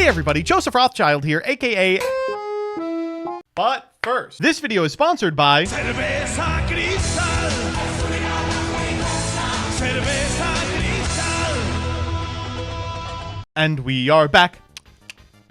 Hey everybody, Joseph Rothschild here, aka... But first, this video is sponsored by... Cerveza Cristal. Cerveza Cristal. And we are back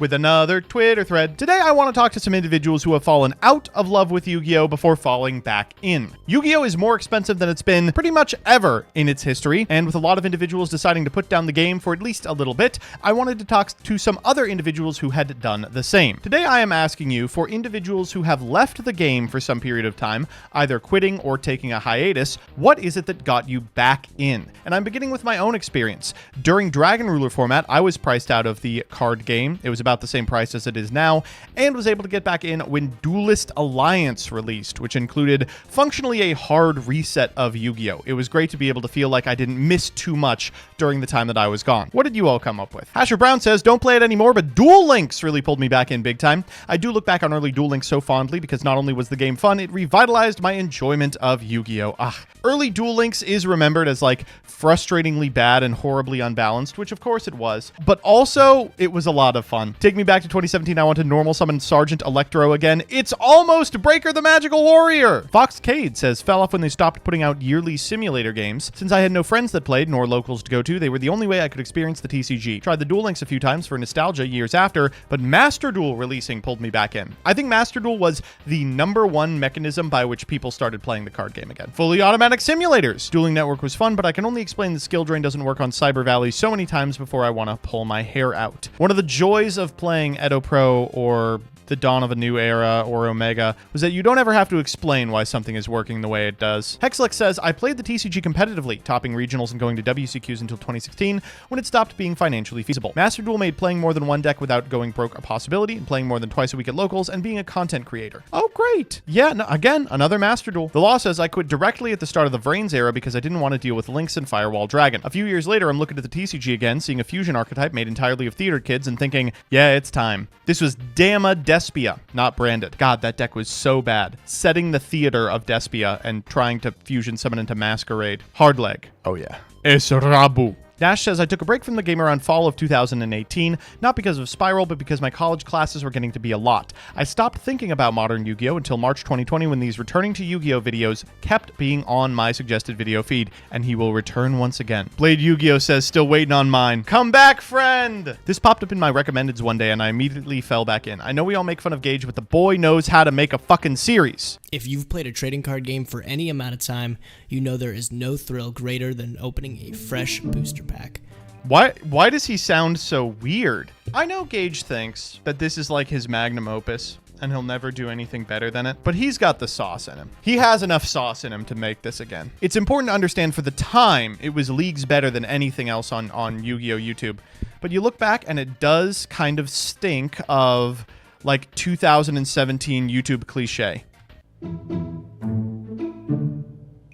with another Twitter thread. Today I want to talk to some individuals who have fallen out of love with Yu-Gi-Oh! Before falling back in. Yu-Gi-Oh! Is more expensive than it's been pretty much ever in its history, and with a lot of individuals deciding to put down the game for at least a little bit, I wanted to talk to some other individuals who had done the same. Today I am asking you, for individuals who have left the game for some period of time, either quitting or taking a hiatus, what is it that got you back in? And I'm beginning with my own experience. During Dragon Ruler format, I was priced out of the card game. It was about the same price as it is now, and was able to get back in when Duelist Alliance released, which included functionally a hard reset of Yu-Gi-Oh! It was great to be able to feel like I didn't miss too much during the time that I was gone. What did you all come up with? Asher Brown says, don't play it anymore, but Duel Links really pulled me back in big time. I do look back on early Duel Links so fondly because not only was the game fun, it revitalized my enjoyment of Yu-Gi-Oh! Early Duel Links is remembered as like frustratingly bad and horribly unbalanced, which of course it was, but also it was a lot of fun. Take me back to 2017, I want to normal summon Sergeant Electro again. It's almost Breaker the Magical Warrior! Fox Cade says, fell off when they stopped putting out yearly simulator games. Since I had no friends that played, nor locals to go to, they were the only way I could experience the TCG. Tried the Duel Links a few times for nostalgia years after, but Master Duel releasing pulled me back in. I think Master Duel was the #1 mechanism by which people started playing the card game again. Fully automatic simulators. Dueling Network was fun, but I can only explain the skill drain doesn't work on Cyber Valley so many times before I want to pull my hair out. One of the joys of playing Edo Pro or the Dawn of a New Era or Omega was that you don't ever have to explain why something is working the way it does. Hexlex says, I played the TCG competitively, topping regionals and going to WCQs until 2016 when it stopped being financially feasible. Master Duel made playing more than one deck without going broke a possibility, and playing more than twice a week at locals, and being a content creator. Oh, great. Yeah, no, again, another Master Duel. The Law says, I quit directly at the start of the Vrains era because I didn't want to deal with Lynx and Firewall Dragon. A few years later, I'm looking at the TCG again, seeing a fusion archetype made entirely of theater kids, and thinking, yeah, it's time. This was Dama Despia, not branded. God, that deck was so bad. Setting the theater of Despia and trying to fusion summon into Masquerade. Hard leg. Oh yeah. Es Rabu. Dash says, I took a break from the game around fall of 2018, not because of Spiral, but because my college classes were getting to be a lot. I stopped thinking about modern Yu-Gi-Oh! Until March 2020 when these returning to Yu-Gi-Oh! Videos kept being on my suggested video feed, and he will return once again. Blade Yu-Gi-Oh! Says, still waiting on mine. Come back, friend! This popped up in my recommendeds one day, and I immediately fell back in. I know we all make fun of Gage, but the boy knows how to make a fucking series. If you've played a trading card game for any amount of time, you know there is no thrill greater than opening a fresh booster pack. Why does he sound so weird? I know Gage thinks that this is like his magnum opus, and he'll never do anything better than it, but he's got the sauce in him. He has enough sauce in him to make this again. It's important to understand for the time, it was leagues better than anything else on Yu-Gi-Oh! YouTube. But you look back and it does kind of stink of like 2017 YouTube cliche.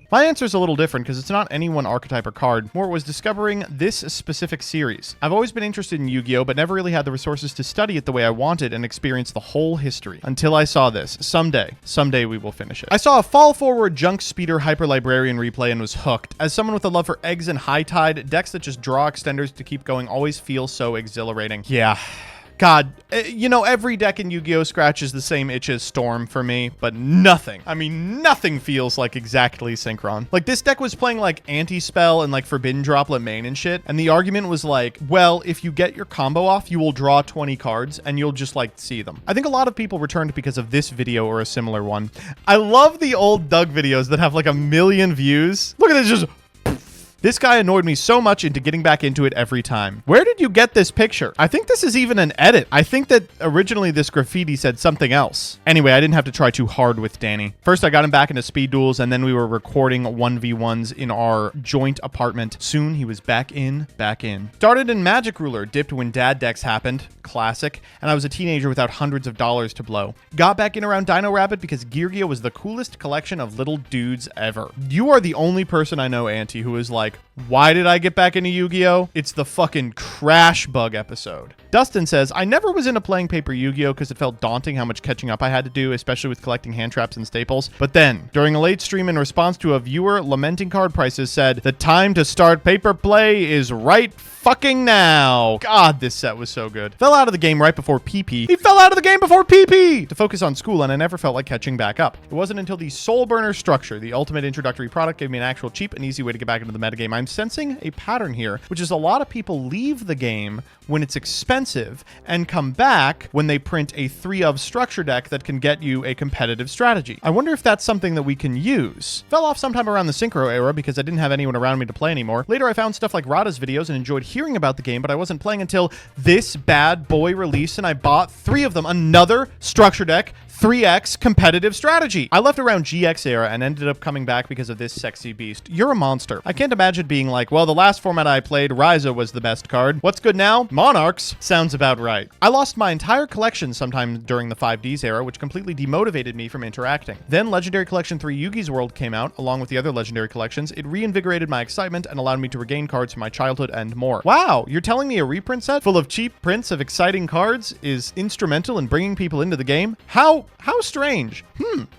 My answer is a little different because it's not any one archetype or card. More, it was discovering this specific series. I've always been interested in Yu-Gi-Oh! But never really had the resources to study it the way I wanted and experience the whole history. Until I saw this. Someday we will finish it. I saw a Fall Forward Junk Speeder Hyper Librarian replay and was hooked. As someone with a love for eggs and high tide, decks that just draw extenders to keep going always feel so exhilarating. Yeah. God, you know, every deck in Yu-Gi-Oh! Scratches the same itch as Storm for me, but nothing. I mean, nothing feels like exactly Synchron. Like, this deck was playing, like, Anti-Spell and, like, Forbidden Droplet main and shit, and the argument was like, well, if you get your combo off, you will draw 20 cards, and you'll just, like, see them. I think a lot of people returned because of this video or a similar one. I love the old Doug videos that have, like, 1 million views. Look at this, just... This guy annoyed me so much into getting back into it every time. Where did you get this picture? I think this is even an edit. I think that originally this graffiti said something else. Anyway, I didn't have to try too hard with Danny. First, I got him back into speed duels, and then we were recording 1v1s in our joint apartment. Soon, he was back in. Started in Magic Ruler, dipped when dad decks happened. Classic. And I was a teenager without hundreds of dollars to blow. Got back in around Dino Rabbit because Gear was the coolest collection of little dudes ever. You are the only person I know, Auntie, who is like, like, why did I get back into Yu-Gi-Oh? It's the fucking Crash Bug episode. Dustin says, I never was into playing paper Yu-Gi-Oh because it felt daunting how much catching up I had to do, especially with collecting hand traps and staples. But then, during a late stream in response to a viewer lamenting card prices, said, the time to start paper play is right fucking now. God, this set was so good. Fell out of the game right before PP. He fell out of the game before PP to focus on school, and I never felt like catching back up. It wasn't until the Soul Burner structure, the ultimate introductory product, gave me an actual cheap and easy way to get back into the metagame. I'm sensing a pattern here, which is a lot of people leave the game when it's expensive and come back when they print a 3-of structure deck that can get you a competitive strategy. I wonder if that's something that we can use. Fell off sometime around the Synchro era because I didn't have anyone around me to play anymore. Later, I found stuff like Rada's videos and enjoyed hearing about the game, but I wasn't playing until this bad boy release, and I bought 3 of them. Another structure deck, 3x competitive strategy. I left around GX era and ended up coming back because of this sexy beast. You're a monster. I can't imagine being like, well, the last format I played, direYGO was the best card. What's good now? Monarchs. Sounds about right. I lost my entire collection sometime during the 5Ds era, which completely demotivated me from interacting. Then Legendary Collection 3 Yugi's World came out, along with the other Legendary Collections. It reinvigorated my excitement and allowed me to regain cards from my childhood and more. Wow, you're telling me a reprint set full of cheap prints of exciting cards is instrumental in bringing people into the game? How strange.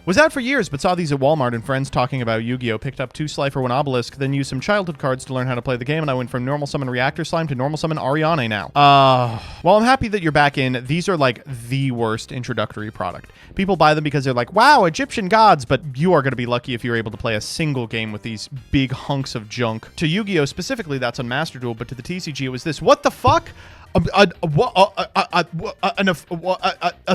Was out for years, but saw these at Walmart and friends talking about Yu-Gi-Oh! Picked up 2 Slifer, 1 Obelisk, then used some childhood cards to learn how to play the game, and I went from normal summon Reactor Slime to normal summon Ariane now. Well, I'm happy that you're back in. These are like the worst introductory product. People buy them because they're like, wow, Egyptian gods, but you are going to be lucky if you're able to play a single game with these big hunks of junk. To Yu-Gi-Oh! Specifically, that's on Master Duel, but to the TCG, it was this. What the fuck? A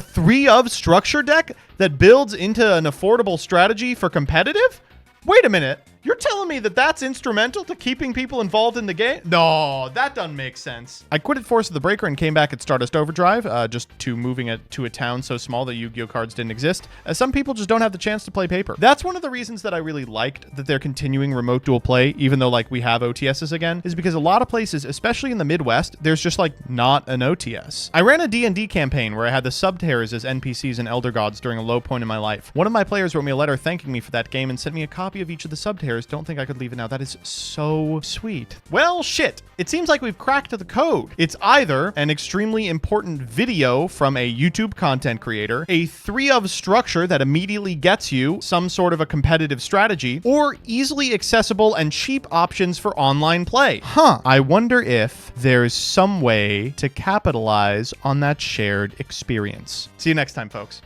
3-of structure deck that builds into an affordable strategy for competitive? Wait a minute. You're telling me that that's instrumental to keeping people involved in the game? No, that doesn't make sense. I quit at Force of the Breaker and came back at Stardust Overdrive, just to moving it to a town so small that Yu-Gi-Oh! Cards didn't exist, as some people just don't have the chance to play paper. That's one of the reasons that I really liked that they're continuing remote dual play, even though like we have OTSs again, is because a lot of places, especially in the Midwest, there's just like not an OTS. I ran a D&D campaign where I had the Subterrors as NPCs and Elder Gods during a low point in my life. One of my players wrote me a letter thanking me for that game and sent me a copy of each of the Subterrors. Don't think I could leave it now. That is so sweet. Well, shit. It seems like we've cracked the code. It's either an extremely important video from a YouTube content creator, a 3-of structure that immediately gets you some sort of a competitive strategy, or easily accessible and cheap options for online play. I wonder if there's some way to capitalize on that shared experience. See you next time, folks.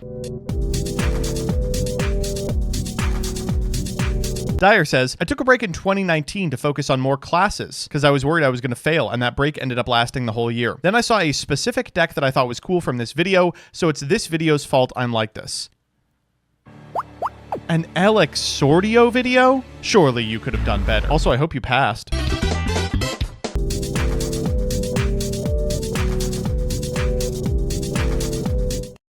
Dyer says, I took a break in 2019 to focus on more classes because I was worried I was going to fail, and that break ended up lasting the whole year. Then I saw a specific deck that I thought was cool from this video, so it's this video's fault I'm like this. An El Exordio video? Surely you could have done better. Also, I hope you passed.